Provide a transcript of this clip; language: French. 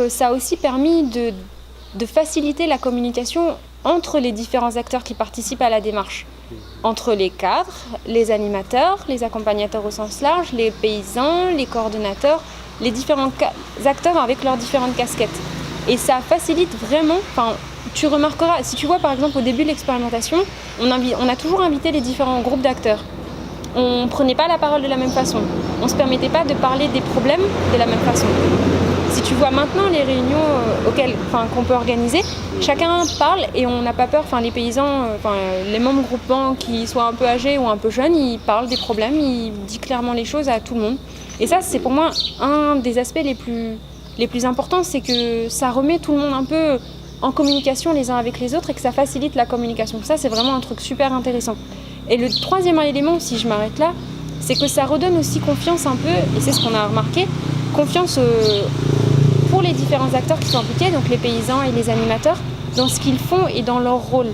ça a aussi permis de faciliter la communication entre les différents acteurs qui participent à la démarche. Entre les cadres, les animateurs, les accompagnateurs au sens large, les paysans, les coordonnateurs, les différents acteurs avec leurs différentes casquettes. Et ça facilite vraiment, tu remarqueras, si tu vois par exemple au début de l'expérimentation, on a toujours invité les différents groupes d'acteurs. On ne prenait pas la parole de la même façon. On ne se permettait pas de parler des problèmes de la même façon. Si tu vois maintenant les réunions qu'on peut organiser, chacun parle et on n'a pas peur, les paysans, les membres groupements qui soient un peu âgés ou un peu jeunes, ils parlent des problèmes, ils disent clairement les choses à tout le monde. Et ça, c'est pour moi un des aspects les plus importants, c'est que ça remet tout le monde un peu en communication les uns avec les autres et que ça facilite la communication. Ça, c'est vraiment un truc super intéressant. Et le troisième élément, si je m'arrête là, c'est que ça redonne aussi confiance un peu, et c'est ce qu'on a remarqué, confiance pour les différents acteurs qui sont impliqués, donc les paysans et les animateurs, dans ce qu'ils font et dans leur rôle.